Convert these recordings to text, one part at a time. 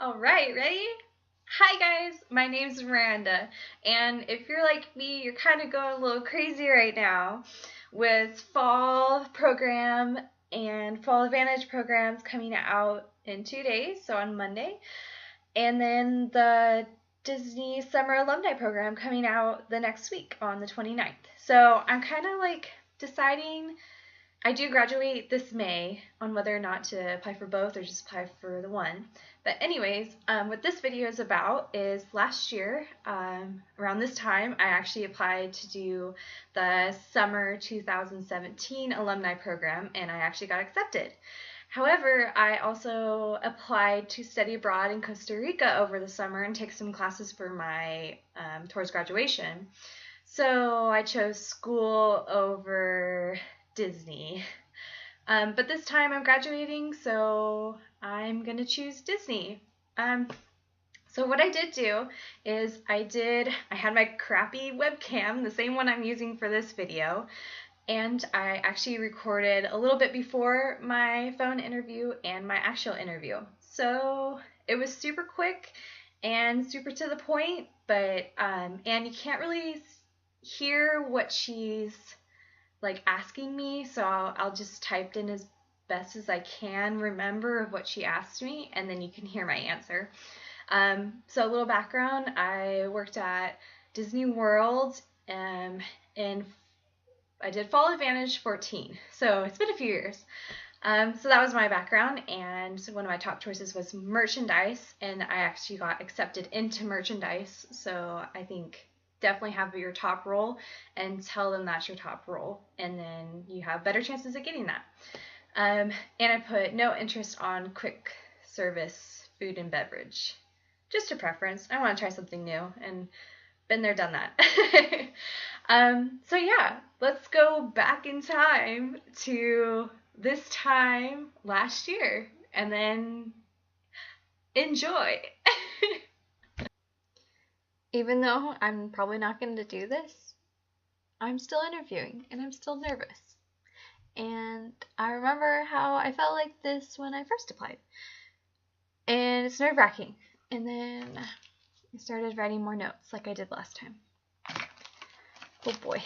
All right, ready? Hi guys, my name's Miranda, and if you're like me, you're kind of going a little crazy right now with fall program and fall advantage programs coming out in 2 days, so on Monday, and then the Disney Summer Alumni Program coming out the next week on the 29th. So I'm kind of like deciding. I do graduate this May on whether or not to apply for both or just apply for the one. But anyways, what this video is about is last year, around this time, I actually applied to do the summer 2017 alumni program, and I actually got accepted. However, I also applied to study abroad in Costa Rica over the summer and take some classes for my towards graduation. So I chose school over Disney. But this time I'm graduating, so I'm gonna choose Disney. So what I did do is I had my crappy webcam, the same one I'm using for this video, and I actually recorded a little bit before my phone interview and my actual interview. So it was super quick and super to the point, but and you can't really hear what she's like asking me, so I'll just type in as best as I can remember of what she asked me, and then you can hear my answer. So a little background, I worked at Disney World, and I did Fall Advantage 14, so it's been a few years. So that was my background, and one of my top choices was merchandise, and I actually got accepted into merchandise, so I think definitely have your top role and tell them that's your top role, and then you have better chances of getting that. And I put no interest on quick service food and beverage. Just a preference. I want to try something new, and been there, done that. So yeah, let's go back in time to this time last year, and then enjoy. Even though I'm probably not going to do this, I'm still interviewing and I'm still nervous. And I remember how I felt like this when I first applied. And it's nerve-wracking. And then I started writing more notes like I did last time. Oh boy.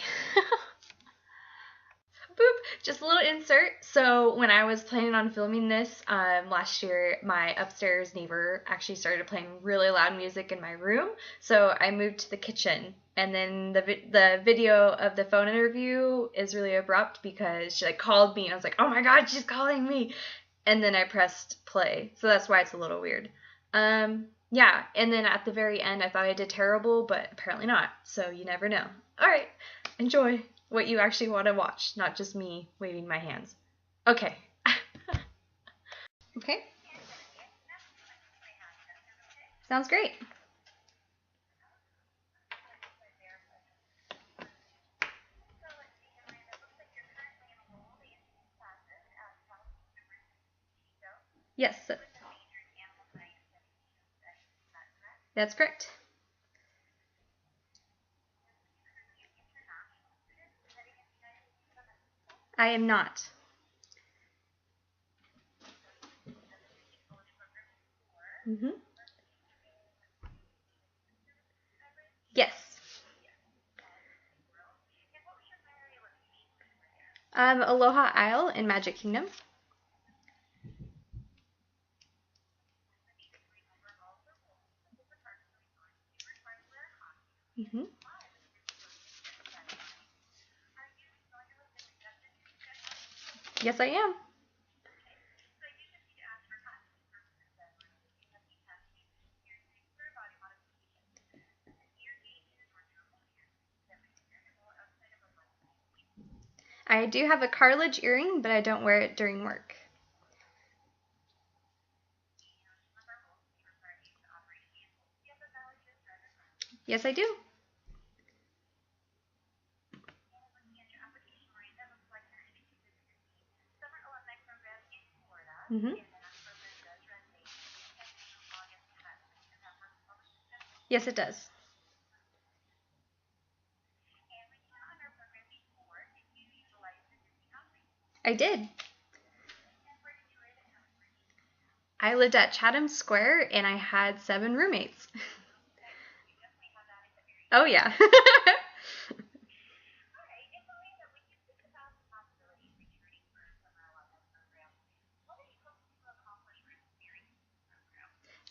Boop! Just a little insert. So when I was planning on filming this last year, my upstairs neighbor actually started playing really loud music in my room. So I moved to the kitchen. And then the video of the phone interview is really abrupt because she like called me and I was like, oh my god, she's calling me. And then I pressed play. So that's why it's a little weird. Yeah, and then at the very end I thought I did terrible, but apparently not. So you never know. Alright, enjoy what you actually want to watch, not just me waving my hands. Okay. Okay. Sounds great. Yes, that's correct. I am not. Mm-hmm. Yes. Aloha Isle in Magic Kingdom. Mm-hmm. Yes, I am. I do have a cartilage earring, but I don't wear it during work. Yes, I do. Mm-hmm. Yes, it does. I did. I lived at Chatham Square and I had 7 roommates. Oh, yeah.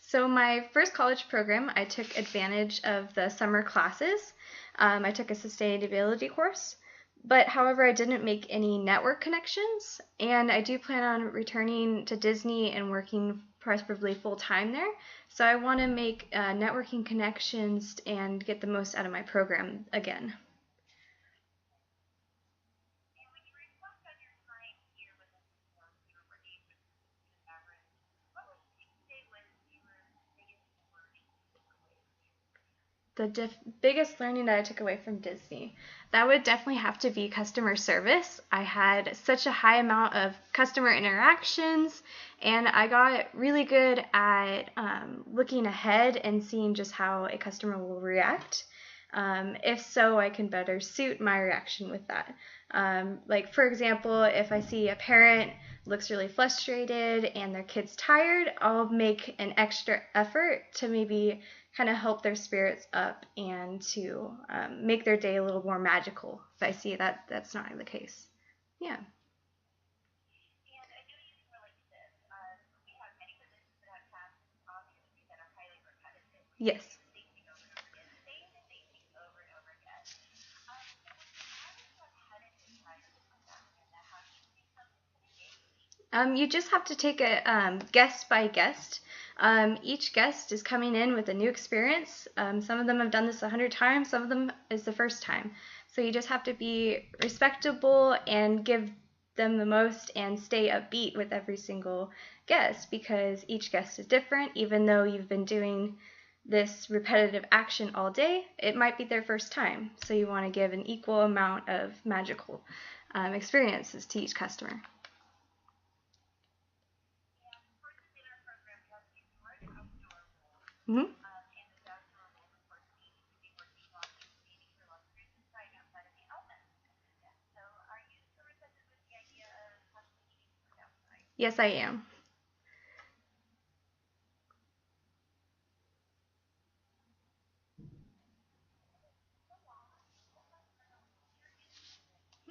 So my first college program, I took advantage of the summer classes. I took a sustainability course, but however, I didn't make any network connections, and I do plan on returning to Disney and working preferably full time there. So I want to make networking connections and get the most out of my program again. The biggest learning that I took away from Disney, that would definitely have to be customer service. I had such a high amount of customer interactions, and I got really good at looking ahead and seeing just how a customer will react. If so, I can better suit my reaction with that. Like, for example, if I see a parent looks really frustrated and their kid's tired, I'll make an extra effort to maybe kind of help their spirits up and to make their day a little more magical if I see that that's not the case. Yeah. Yes. You just have to take it guest by guest. Each guest is coming in with a new experience. Some of them have done this 100 times, some of them is the first time. So you just have to be respectable and give them the most and stay upbeat with every single guest because each guest is different. Even though you've been doing this repetitive action all day, it might be their first time. So you want to give an equal amount of magical experiences to each customer. Mm-hmm. Yes, I am.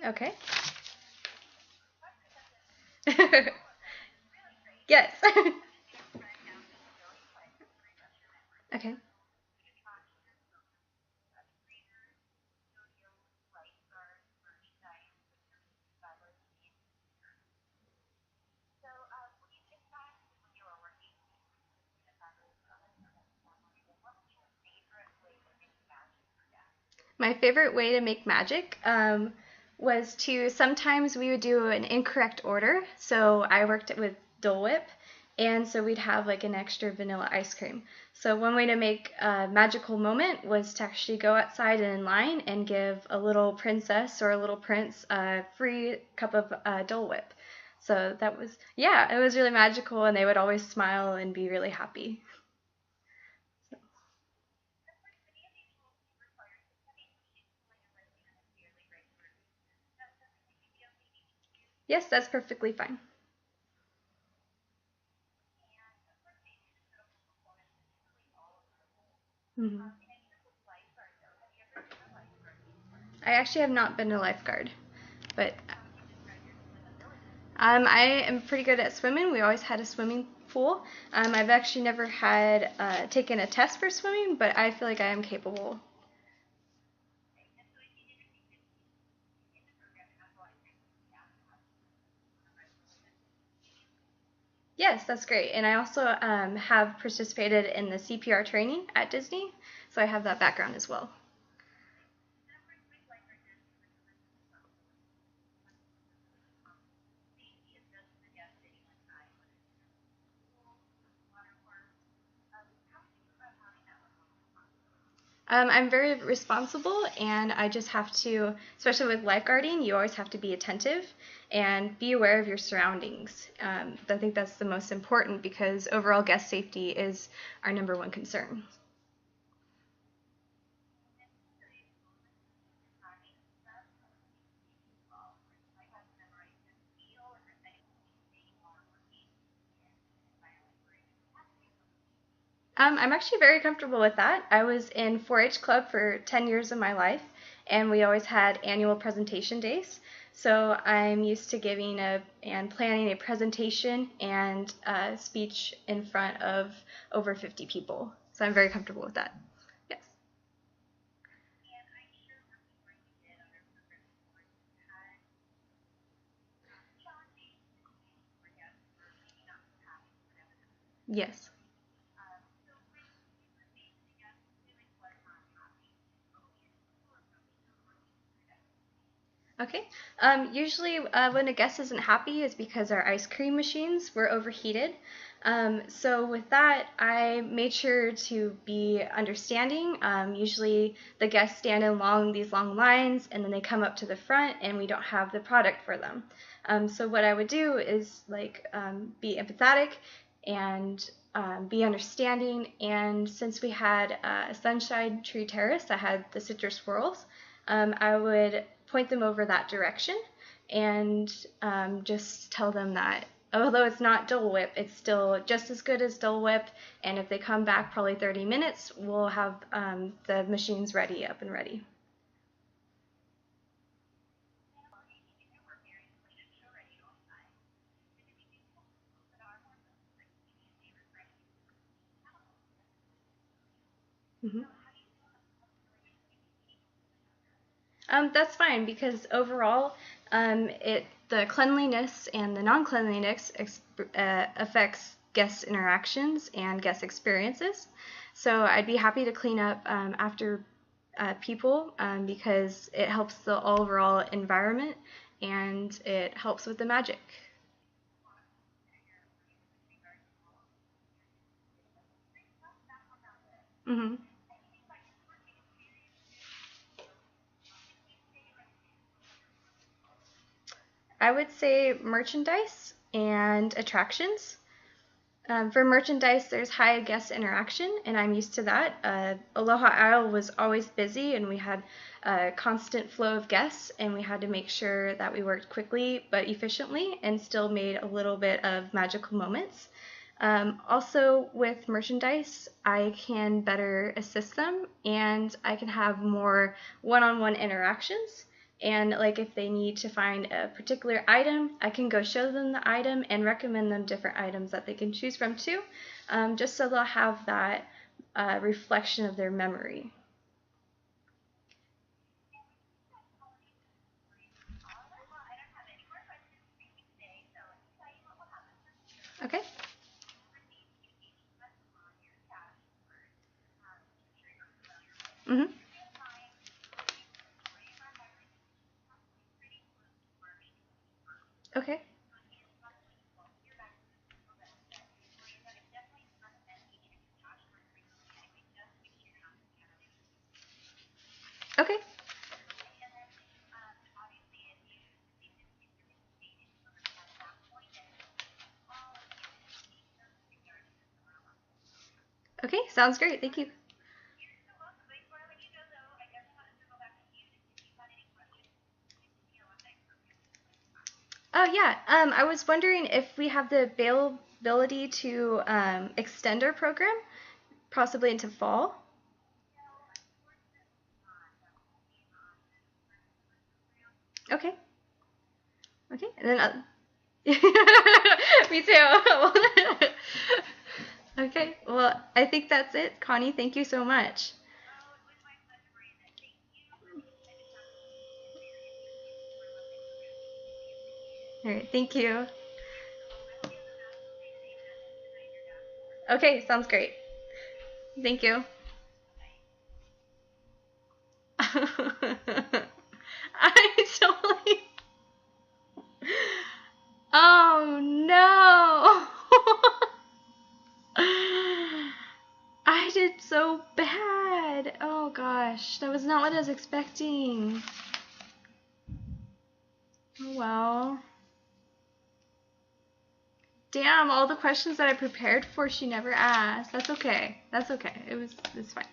Okay. Yes. Okay. My favorite way to make magic was to sometimes we would do an incorrect order. So I worked with Dole Whip, and so we'd have like an extra vanilla ice cream. So one way to make a magical moment was to actually go outside and in line and give a little princess or a little prince a free cup of Dole Whip. So that was, yeah, it was really magical, and they would always smile and be really happy. Yes, that's perfectly fine. Mhm. I actually have not been a lifeguard, but I am pretty good at swimming. We always had a swimming pool. I've actually never had taken a test for swimming, but I feel like I am capable. Yes, that's great. And I also have participated in the CPR training at Disney, so I have that background as well. I'm very responsible, and I just have to, especially with lifeguarding, you always have to be attentive and be aware of your surroundings. I think that's the most important because overall guest safety is our number one concern. I'm actually very comfortable with that. I was in 4-H club for 10 years of my life, and we always had annual presentation days. So I'm used to giving and planning a presentation and a speech in front of over 50 people. So I'm very comfortable with that. Yes. Yes. Okay. Usually, when a guest isn't happy, is because our ice cream machines were overheated. So with that, I made sure to be understanding. Usually, the guests stand in these long lines, and then they come up to the front, and we don't have the product for them. So what I would do is be empathetic and be understanding. And since we had a sunshine tree terrace that had the citrus swirls, I would point them over that direction and just tell them that although it's not Dole Whip, it's still just as good as Dole Whip. And if they come back probably 30 minutes, we'll have the machines up and ready. Mm-hmm. That's fine because overall, the cleanliness and the non-cleanliness affects guest interactions and guest experiences. So I'd be happy to clean up after people because it helps the overall environment and it helps with the magic. Hmm. I would say merchandise and attractions. For merchandise, there's high guest interaction, and I'm used to that. Aloha Isle was always busy, and we had a constant flow of guests, and we had to make sure that we worked quickly but efficiently and still made a little bit of magical moments. Also, with merchandise, I can better assist them, and I can have more one-on-one interactions. And like if they need to find a particular item, I can go show them the item and recommend them different items that they can choose from too, just so they'll have that reflection of their memory. Okay. Mhm. Okay. Okay. Okay. Sounds great. Thank you. Oh yeah. I was wondering if we have the availability to extend our program, possibly into fall. Okay. Okay. And then me too. Okay. Well, I think that's it. Connie, thank you so much. All right. Thank you. Okay. Sounds great. Thank you. I totally. Oh no. I did so bad. Oh gosh. That was not what I was expecting. Oh well. Damn, all the questions that I prepared for she never asked. That's okay. That's okay. It's fine.